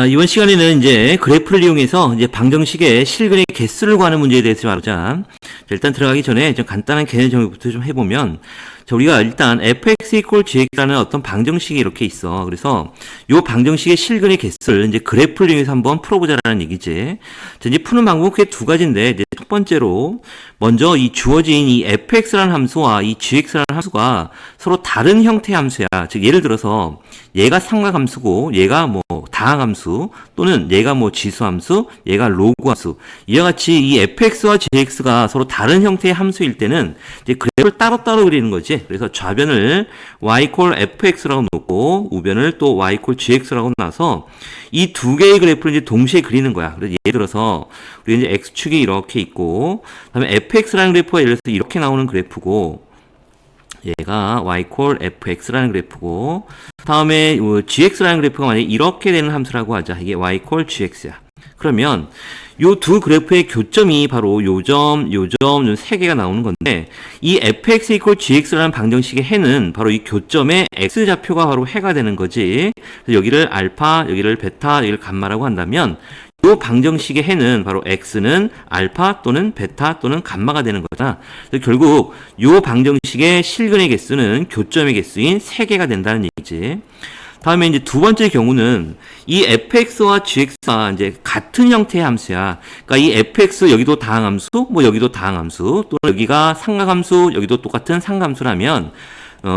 자, 이번 시간에는 이제 그래프를 이용해서 이제 방정식의 실근의 개수를 구하는 문제에 대해서 알아보자. 일단 들어가기 전에 좀 간단한 개념 정리부터 좀 해보면, 자, 우리가 일단 fx equal gx라는 어떤 방정식이 이렇게 있어. 그래서 이 방정식의 실근의 개수를 이제 그래프를 이용해서 한번 풀어보자라는 얘기지. 자, 이제 푸는 방법은 크게 두 가지인데, 이제 첫 번째로 먼저 이 주어진 이 fx라는 함수와 이 gx라는 함수가 서로 다른 형태의 함수야. 즉 예를 들어서 얘가 삼각함수고 얘가 뭐 다항함수 또는 얘가 뭐 지수함수, 얘가 로그함수. 이와 같이 이 fx와 gx가 서로 다른 형태의 함수일 때는 이제 그래프를 따로따로 그리는 거지. 그래서 좌변을 y equal fx라고 놓고 우변을 또 y equal gx라고 놔서 이 두 개의 그래프를 이제 동시에 그리는 거야. 그래서 예를 들어서 우리 이제 x축이 이렇게 있고, 그다음에 fx라는 그래프가 예를 들어서 이렇게 나오는 그래프고, 얘가 y equal fx라는 그래프고, 다음에 gx라는 그래프가 만약에 이렇게 되는 함수라고 하자. 이게 y equal gx야. 그러면 요 두 그래프의 교점이 바로 요점, 요점 세 개가 나오는 건데, 이 fx equal gx라는 방정식의 해는 바로 이 교점의 x좌표가 바로 해가 되는 거지. 그래서 여기를 알파, 여기를 베타, 여기를 감마라고 한다면 이 방정식의 해는 바로 x는 알파 또는 베타 또는 감마가 되는 거다. 그래서 결국 이 방정식의 실근의 개수는 교점의 개수인 3개가 된다는 얘기지. 다음에 이제 두 번째 경우는 이 fx와 gx가 이제 같은 형태의 함수야. 그러니까 이 fx 여기도 다항함수, 뭐 여기도 다항함수, 또는 여기가 삼각함수, 여기도 똑같은 삼각함수라면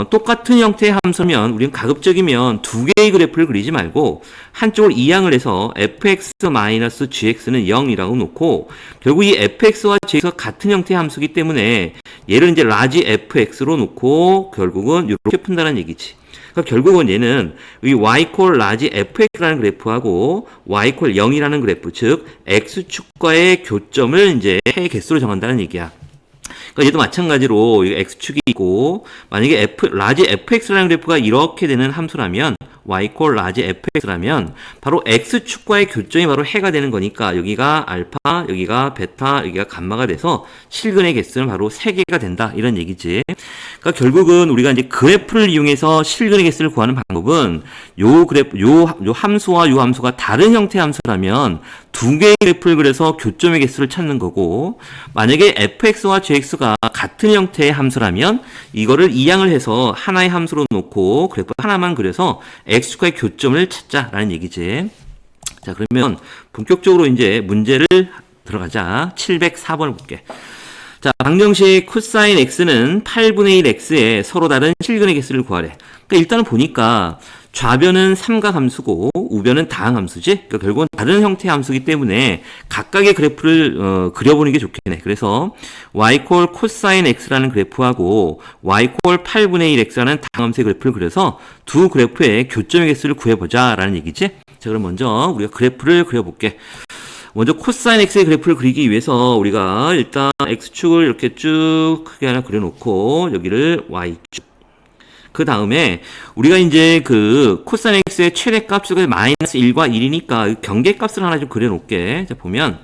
똑같은 형태의 함수면 우리는 가급적이면 두 개의 그래프를 그리지 말고 한쪽을 이항을 해서 fx-gx는 0이라고 놓고, 결국 이 fx와 gx가 같은 형태의 함수이기 때문에 얘를 이제 라지 fx로 놓고 결국은 이렇게 푼다는 얘기지. 그러니까 결국은 얘는 이 y equal 라지 fx라는 그래프하고 y equal 0이라는 그래프, 즉 x축과의 교점을 이제 해 개수로 정한다는 얘기야. 그러니까 얘도 마찬가지로 x축이 있고, 만약에 라지 fx라는 그래프가 이렇게 되는 함수라면 y equal 라지 fx라면 바로 x축과의 교점이 바로 해가 되는 거니까 여기가 알파, 여기가 베타, 여기가 감마가 돼서 실근의 개수는 바로 3개가 된다, 이런 얘기지. 그러니까 결국은 우리가 이제 그래프를 이용해서 실근의 개수를 구하는 방법은 요 함수와 요 함수가 다른 형태의 함수라면 두 개의 그래프를 그려서 교점의 개수를 찾는 거고, 만약에 fx와 gx가 같은 형태의 함수라면 이거를 이항을 해서 하나의 함수로 놓고 그래프 하나만 그려서 x축과의 교점을 찾자라는 얘기지. 자, 그러면 본격적으로 이제 문제를 들어가자. 704번을 볼게. 자, 방정식 코사인 x는 8분의 1 x에 서로 다른 실근의 개수를 구하래. 그러니까 일단은 보니까 좌변은 삼각함수고 우변은 다항함수지. 그러니까 결국은 다른 형태의 함수이기 때문에 각각의 그래프를 그려보는 게 좋겠네. 그래서 y equal 코사인 x라는 그래프하고 y equal 8분의 1 x라는 다항함수의 그래프를 그려서 두 그래프의 교점의 개수를 구해보자라는 얘기지. 자, 그럼 먼저 우리가 그래프를 그려볼게. 먼저 코사인 x의 그래프를 그리기 위해서 우리가 일단 x축을 이렇게 쭉 크게 하나 그려놓고 여기를 y축, 그 다음에 우리가 이제 그 코사인 x의 최대값이 마이너스 1과 1이니까 경계값을 하나 좀 그려놓을게. 자, 보면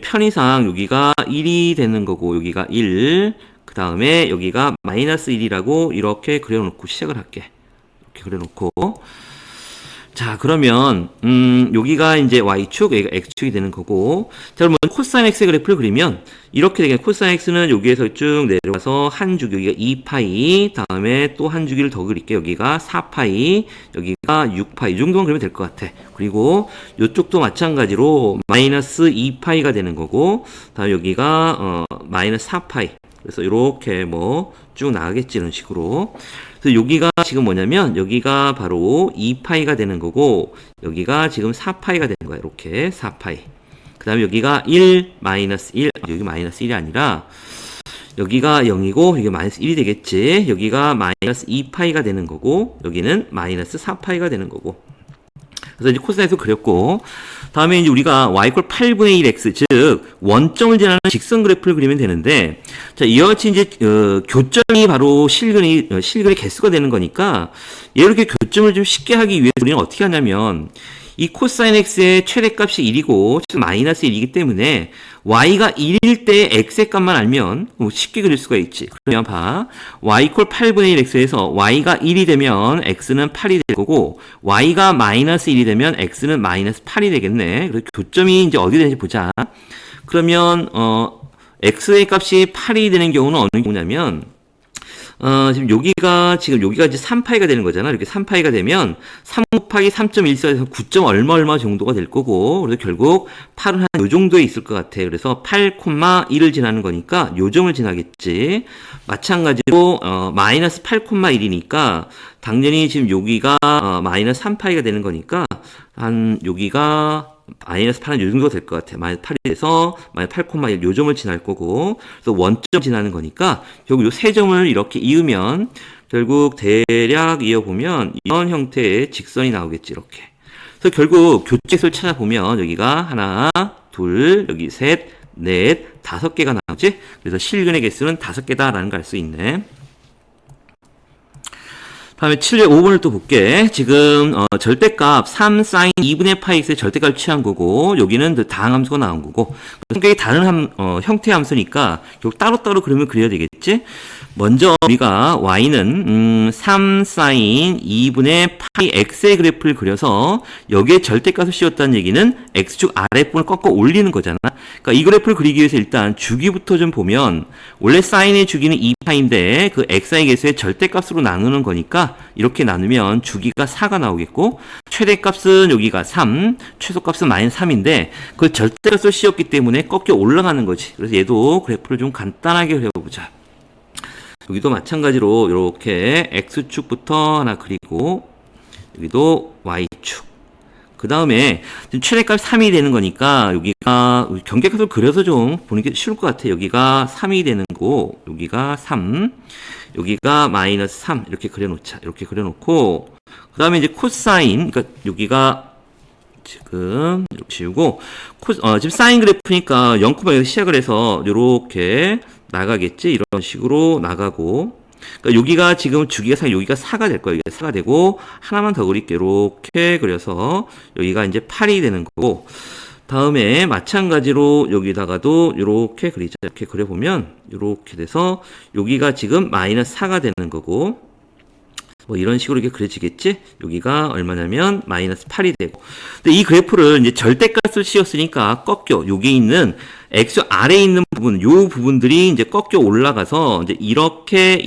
편의상 여기가 1이 되는 거고 여기가 1, 그 다음에 여기가 마이너스 1이라고 이렇게 그려놓고 시작을 할게. 이렇게 그려놓고, 자, 그러면 여기가 이제 y축, 여기가 x축이 되는 거고, 자, 그러면 코사인 x의 그래프를 그리면 이렇게 되겠네. 코사인 x는 여기에서 쭉 내려와서 한 주기, 여기가 2파이, 다음에 또 한 주기를 더 그릴게요. 여기가 4파이, 여기가 6파이. 이 정도만 그리면 될 것 같아. 그리고 이쪽도 마찬가지로 마이너스 2파이가 되는 거고, 다음 여기가 마이너스 4파이. 그래서 이렇게 뭐 쭉 나가겠지, 이런 식으로. 그래서 여기가 지금 뭐냐면 여기가 바로 2파이가 되는 거고 여기가 지금 4파이가 되는 거야. 이렇게 4파이. 그 다음에 여기가 1, 마이너스 1. 여기 마이너스 1이 아니라 여기가 0이고 이게 마이너스 1이 되겠지. 여기가 마이너스 2파이가 되는 거고 여기는 마이너스 4파이가 되는 거고. 그래서 이제 코사인에서 그렸고, 다음에 이제 우리가 y equal 8분의 1 x, 즉 원점을 지나는 직선 그래프를 그리면 되는데, 자, 이와 같이 이제 교점이 바로 실근의 개수가 되는 거니까 얘 이렇게 교점을 좀 쉽게 하기 위해서 우리는 어떻게 하냐면 이 코사인 x의 최대값이 1이고 마이너스 1이기 때문에 y가 1일 때 x의 값만 알면 쉽게 그릴 수가 있지. 그러면 봐. y 이퀄 8분의 1 x에서 y가 1이 되면 x는 8이 될 거고 y가 마이너스 1이 되면 x는 마이너스 8이 되겠네. 그래서 교점이 이제 어디 되는지 보자. 그러면 x의 값이 8이 되는 경우는 어느 경우냐면 지금 여기가 이제 3파이가 되는 거잖아. 이렇게 3파이가 되면 3 곱하기 3.14에서 9점 얼마 정도가 될 거고, 그래서 결국 8은 한 요 정도에 있을 것 같아. 그래서 8,1을 지나는 거니까 요 점을 지나겠지. 마찬가지로 마이너스 8,1이니까 당연히 지금 여기가 마이너스 3파이가 되는 거니까 한 여기가 마이너스 8은 요 정도가 될 것 같아. 마이너스 8이 돼서 마이너스 8,1 요 점을 지날 거고, 그래서 원점 지나는 거니까 결국 요 세 점을 이렇게 이으면 결국 대략 이어보면 이런 형태의 직선이 나오겠지. 이렇게. 그래서 결국 교체수를 찾아보면 여기가 하나, 둘, 여기 셋, 넷, 5개가 나오지. 그래서 실근의 개수는 5개다라는 걸 알 수 있네. 다음에 705번을 또 볼게. 지금 절대값 3 sin 2분의 파이 x의 절대값을 취한 거고, 여기는 다항함수가 나온 거고, 성격이 다른 형태의 함수니까 결국 따로따로 그림을 그려야 되겠지. 먼저 우리가 y는 3 sin 2분의 파이 x의 그래프를 그려서 여기에 절대값을 씌웠다는 얘기는 x축 아랫부분을 꺾어 올리는 거잖아. 그러니까 이 그래프를 그리기 위해서 일단 주기부터 좀 보면, 원래 사인의 주기는 2파인데 그 x의 개수의 절대값으로 나누는 거니까 이렇게 나누면 주기가 4가 나오겠고, 최대값은 여기가 3, 최소값은 마이너스 3인데 그걸 절대값으로 씌웠기 때문에 꺾여 올라가는 거지. 그래서 얘도 그래프를 좀 간단하게 그려보자. 여기도 마찬가지로 이렇게 x축부터 하나 그리고, 여기도 y축. 그 다음에 최대값 3이 되는 거니까 여기가 경계값을 그려서 좀 보는 게 쉬울 것 같아. 여기가 3이 되는 거고, 여기가 3, 여기가 마이너스 3 이렇게 그려놓자. 이렇게 그려놓고, 그 다음에 이제 코사인, 그러니까 여기가 지금 이렇게 지우고, 지금 사인 그래프니까 0,0에서 시작을 해서 이렇게 나가겠지. 이런 식으로 나가고, 그러니까 여기가 지금 주기가 여기가 4가 될 거예요. 여기가 4가 되고, 하나만 더 그릴게. 이렇게 그려서 여기가 이제 8이 되는 거고, 다음에 마찬가지로 여기다가도 이렇게 그리자. 이렇게 그려보면 이렇게 돼서 여기가 지금 마이너스 4가 되는 거고, 뭐 이런 식으로 이렇게 그려지겠지? 여기가 얼마냐면 마이너스 8이 되고. 근데 이 그래프를 이제 절대값을 씌웠으니까 꺾여, 여기 있는 x 아래에 있는 부분, 요 부분들이 이제 꺾여 올라가서 이제 이렇게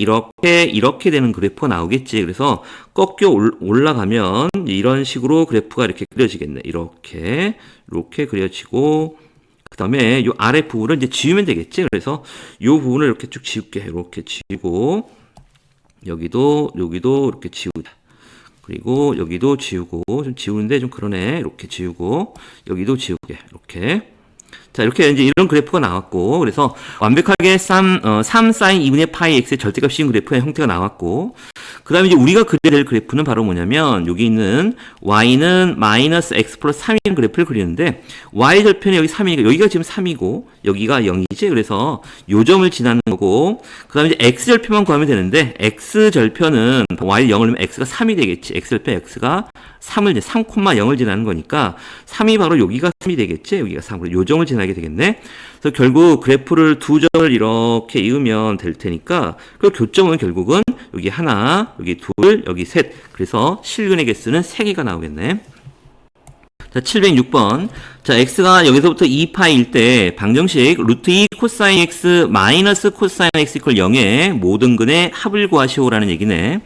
되는 그래프가 나오겠지. 그래서 꺾여 올라가면 이런 식으로 그래프가 이렇게 그려지겠네. 이렇게 그려지고, 그 다음에 요 아래 부분을 이제 지우면 되겠지. 그래서 요 부분을 이렇게 쭉 지울게. 이렇게 지우고, 여기도 이렇게 지우자. 그리고 여기도 지우고, 좀 지우는데 좀 그러네. 이렇게 지우고, 여기도 지우게. 이렇게. 자, 이렇게 이제 이런 그래프가 나왔고, 그래서 완벽하게 3 sin 2분의 파이 x의 절대값 씌운 그래프의 형태가 나왔고, 그 다음에 이제 우리가 그려야 될 그래프는 바로 뭐냐면, 여기 있는 y는 마이너스 x 플러스 3이라는 그래프를 그리는데, y 절편이 여기 3이니까 여기가 지금 3이고, 여기가 0이지. 그래서 요 점을 지나는 거고, 그 다음에 이제 x 절편만 구하면 되는데, x 절편은 y 0을 넣으면 x가 3이 되겠지. x 절편 x가 3,0을 지나는 거니까 3이 바로 여기가 3이 되겠지. 여기가 3. 요 점을 지나게 되겠네. 그래서 결국 그래프를 두 점을 이렇게 이으면 될 테니까, 그 교점은 결국은 여기 하나, 여기 둘, 여기 셋. 그래서 실근의 개수는 3개가 나오겠네. 자, 706번. 자, x가 여기서부터 2파이일 때 방정식 루트 2 코사인 x 마이너스 코사인 x 이퀄 0의 모든 근의 합을 구하시오라는 얘기네.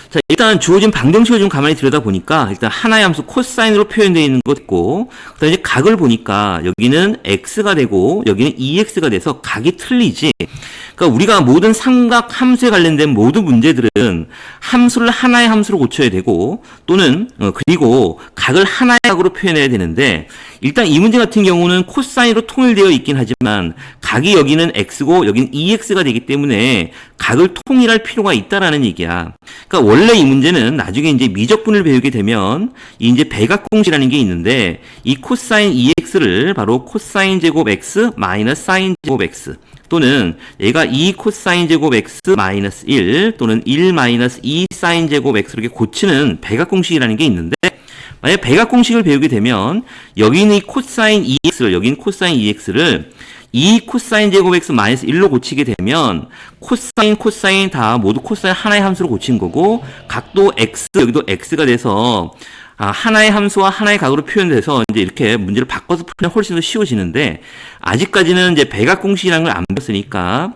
자, 일단 주어진 방정식을 좀 가만히 들여다보니까 일단 하나의 함수 코사인으로 표현되어 있는 것 있고, 그 다음에 이제 각을 보니까 여기는 x가 되고 여기는 2x가 돼서 각이 틀리지. 그러니까 우리가 모든 삼각 함수에 관련된 모든 문제들은 함수를 하나의 함수로 고쳐야 되고, 또는 그리고 각을 하나의 각으로 표현해야 되는데, 일단 이 문제 같은 경우는 코사인으로 통일되어 있긴 하지만 각이 여기는 x고 여기는 2x가 되기 때문에 각을 통일할 필요가 있다라는 얘기야. 그러니까 원래 이 문제는 나중에 이제 미적분을 배우게 되면 이제 배각공식이라는 게 있는데, 이 코사인 2x를 바로 코사인 제곱 x 마이너스 사인 제곱 x, 또는 얘가 2 코사인 제곱 x 마이너스 1 또는 1 마이너스 2 사인 제곱 x 이렇게 고치는 배각공식이라는 게 있는데, 만약 백악 공식을 배우게 되면 여기 있는 이 코사인 EX를 여기 있는 코사인 EX를 2 코사인 제곱 X 마이너스 1로 고치게 되면 코사인 다 모두 코사인 하나의 함수로 고친 거고 각도 X 여기도 X가 돼서 하나의 함수와 하나의 각으로 표현돼서 이제 이렇게 문제를 바꿔서 풀면 훨씬 더 쉬워지는데 아직까지는 이제 백악 공식이라는 걸 안 배웠으니까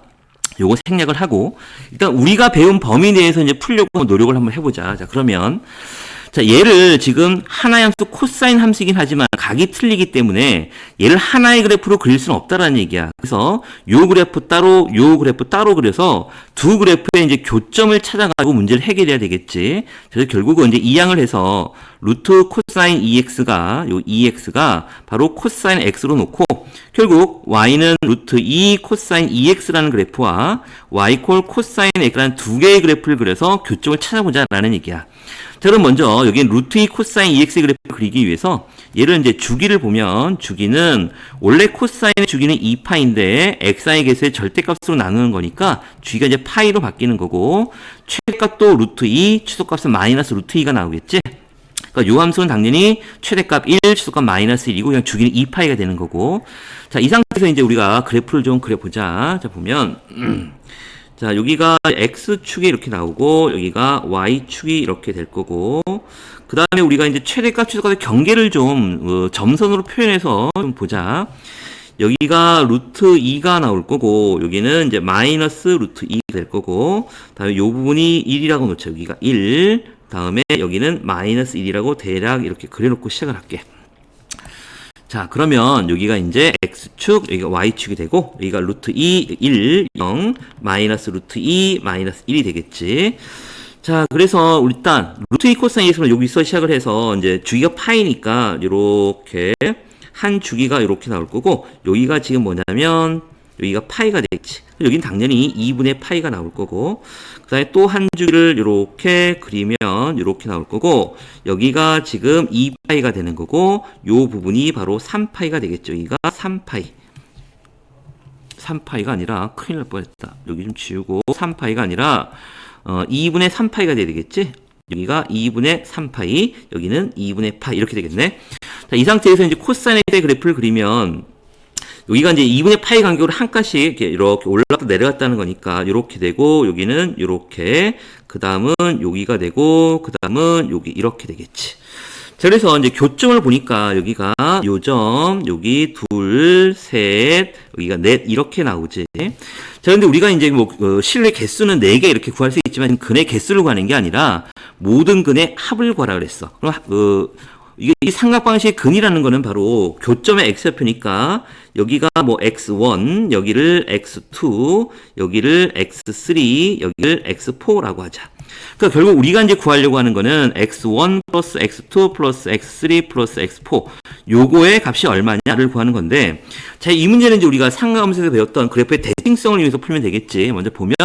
요거 생략을 하고 일단 우리가 배운 범위 내에서 이제 풀려고 노력을 한번 해보자. 자, 그러면 자, 얘를 지금 하나의 함수 코사인 함수이긴 하지만 각이 틀리기 때문에 얘를 하나의 그래프로 그릴 수는 없다라는 얘기야. 그래서 요 그래프 따로 그려서 두 그래프의 이제 교점을 찾아가지고 문제를 해결해야 되겠지. 그래서 결국은 이제 이항을 해서 루트 코사인 EX가 요 EX가 바로 코사인 X로 놓고 결국 Y는 루트 2 코사인 EX라는 그래프와 Y 콜 코사인 X라는 두 개의 그래프를 그려서 교점을 찾아보자라는 얘기야. 자, 그럼 먼저 여기 루트 2 코사인 EX 그래프를 그리기 위해서 얘를 이제 주기를 보면 주기는 원래 코사인의 주기는 2파인데 xi 개수의 절대값으로 나누는 거니까 주기가 이제 파이로 바뀌는 거고 최대값도 루트 2, 최소값은 마이너스 루트 2가 나오겠지? 그러니까 요 함수는 당연히 최대값 1, 최소값 마이너스 1이고 그냥 주기는 2파이가 되는 거고 자, 이 상태에서 이제 우리가 그래프를 좀 그려보자. 자, 보면 자, 여기가 X축이 이렇게 나오고, 여기가 Y축이 이렇게 될 거고, 그 다음에 우리가 이제 최대값, 최소값의 경계를 좀, 점선으로 표현해서 좀 보자. 여기가 루트 2가 나올 거고, 여기는 이제 마이너스 루트 2가 될 거고, 다음에 요 부분이 1이라고 놓자. 여기가 1, 다음에 여기는 마이너스 1이라고 대략 이렇게 그려놓고 시작을 할게. 자, 그러면 여기가 이제 X축, 여기가 Y축이 되고, 여기가 루트 2, 1, 0, 마이너스 루트 2, 마이너스 1이 되겠지. 자, 그래서 일단, 루트 2 코사인 EX는 여기서 시작을 해서, 이제 주기가 파이니까, 요렇게, 한 주기가 이렇게 나올 거고, 여기가 지금 뭐냐면, 여기가 파이가 되겠지. 여긴 당연히 2분의 파이가 나올 거고, 그 다음에 또 한 주기를 이렇게 그리면 이렇게 나올 거고, 여기가 지금 2파이가 되는 거고, 요 부분이 바로 3파이가 되겠죠. 여기가 3파이. 3파이가 아니라, 큰일 날 뻔했다. 여기 좀 지우고, 3파이가 아니라, 2분의 3파이가 돼야 되겠지? 여기가 2분의 3파이, 여기는 2분의 파이, 이렇게 되겠네. 자, 이 상태에서 이제 코사인의 그래프를 그리면, 여기가 이제 2분의 파이 간격으로 한 칸씩 이렇게 올라갔다 내려갔다는 거니까 이렇게 되고 여기는 이렇게 그 다음은 여기가 되고 그 다음은 여기 이렇게 되겠지. 자, 그래서 이제 교점을 보니까 여기가 요점 여기 둘, 셋, 여기가 넷 이렇게 나오지. 자, 근데 우리가 이제 뭐 실내 개수는 4개 이렇게 구할 수 있지만 근의 개수를 구하는 게 아니라 모든 근의 합을 구하라 그랬어. 그럼 이게 이 삼각 방식의 근이라는 거는 바로 교점의 x좌표니까 여기가 뭐 x1, 여기를 x2, 여기를 x3, 여기를 x4라고 하자. 그러니까 결국 우리가 이제 구하려고 하는 거는 x1 플러스 x2 플러스 x3 플러스 x4 요거의 값이 얼마냐를 구하는 건데 자, 이 문제는 이제 우리가 삼각함수에서 배웠던 그래프의 대칭성을 이용해서 풀면 되겠지. 먼저 보면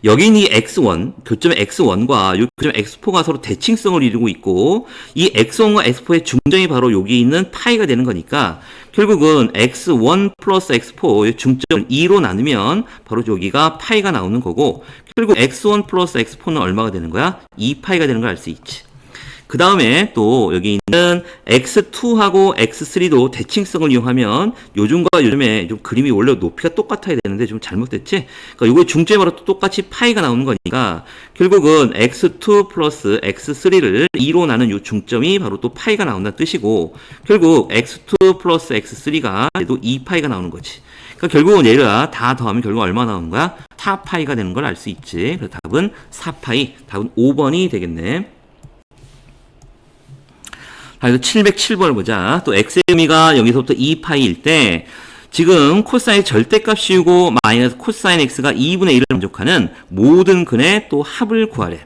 여기 있는 이 x1, 교점의 x1과 이 교점의 x4가 서로 대칭성을 이루고 있고 이 x1과 x4의 중점이 바로 여기 있는 파이가 되는 거니까 결국은 x1 플러스 x4의 중점을 2로 나누면 바로 여기가 파이가 나오는 거고 결국 x1 플러스 x4는 얼마가 되는 거야? 2파이가 되는 걸 알 수 있지. 그 다음에 또 여기 있는 x2하고 x3도 대칭성을 이용하면 요즘과 요즘에 좀 그림이 원래 높이가 똑같아야 되는데 좀 잘못됐지? 그러니까 요거의 중점이 바로 또 똑같이 파이가 나오는 거니까 결국은 x2 플러스 x3를 2로 나눈 요 중점이 바로 또 파이가 나온다는 뜻이고 결국 x2 플러스 x3가 얘도 2파이가 나오는 거지. 그러니까 결국은 얘를 다 더하면 결국 얼마 나오는 거야? 4파이가 되는 걸 알 수 있지. 그래서 답은 4파이, 답은 5번이 되겠네. 그래서 707번을 보자. 또 x의 의미가 여기서부터 2파이일 때 지금 코사인 절대값 씌우고 마이너스 코사인 x가 2분의 1을 만족하는 모든 근의 또 합을 구하래.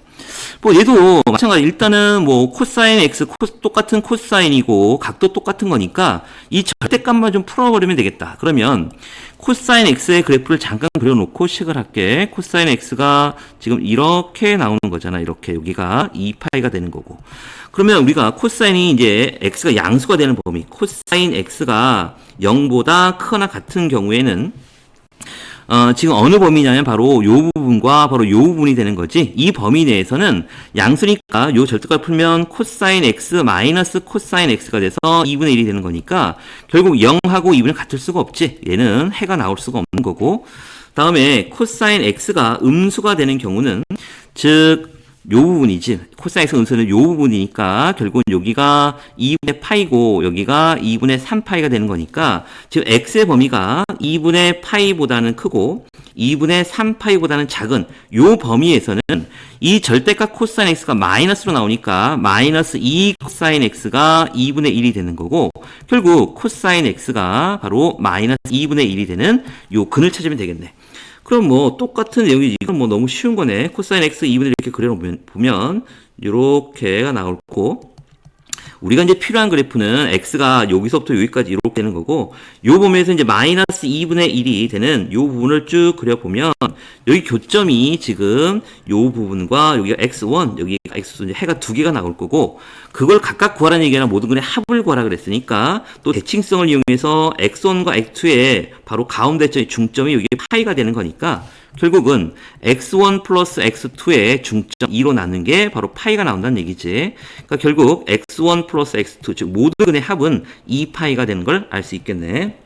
뭐 얘도 마찬가지 일단은 뭐 코사인 x 똑같은 코사인이고 각도 똑같은 거니까 이 절대값만 좀 풀어버리면 되겠다. 그러면 코사인 x의 그래프를 잠깐 그려놓고 식을 할게. 코사인 x가 지금 이렇게 나오는 거잖아. 이렇게 여기가 2파이가 되는 거고. 그러면 우리가 코사인이 이제 x가 양수가 되는 범위, 코사인 x가 0보다 크거나 같은 경우에는 지금 어느 범위냐면 바로 요 부분과 바로 요 부분이 되는 거지. 이 범위 내에서는 양수니까 요 절대값 풀면 코사인 x 마이너스 코사인 x가 돼서 2분의 1이 되는 거니까 결국 0하고 2분의 같을 수가 없지. 얘는 해가 나올 수가 없는 거고. 다음에 코사인 x가 음수가 되는 경우는 즉 요 부분이지. 코사인 x 음수는 요 부분이니까 결국은 여기가 2분의 파이고 여기가 2분의 3파이가 되는 거니까 지금 x의 범위가 2분의 파이보다는 크고 2분의 3파이보다는 작은 요 범위에서는 이 절대값 코사인 x가 마이너스로 나오니까 마이너스 2 코사인 x가 2분의 1이 되는 거고 결국 코사인 x가 바로 마이너스 2분의 1이 되는 요 근을 찾으면 되겠네. 그럼 뭐 똑같은 내용이지. 이건 뭐 너무 쉬운 거네. 코사인 x 2분의 1 이렇게 그려보면 이렇게가 나올 거고 우리가 이제 필요한 그래프는 x가 여기서부터 여기까지 이렇게 되는 거고 요 범위에서 이제 마이너스 2분의 1이 되는 요 부분을 쭉 그려보면 여기 교점이 지금 요 부분과 여기가 x1 여기가 x2 해가 두 개가 나올 거고 그걸 각각 구하라는 얘기가 모든 근의 합을 구하라 그랬으니까 또 대칭성을 이용해서 x1과 x2의 바로 가운데 중점이 여기 파이가 되는 거니까 결국은 x1 플러스 x2의 중점 2로 나눈 게 바로 파이가 나온다는 얘기지. 그러니까 결국 x1 플러스 x2 즉 모든 근의 합은 2파이가 되는 걸 알 수 있겠네.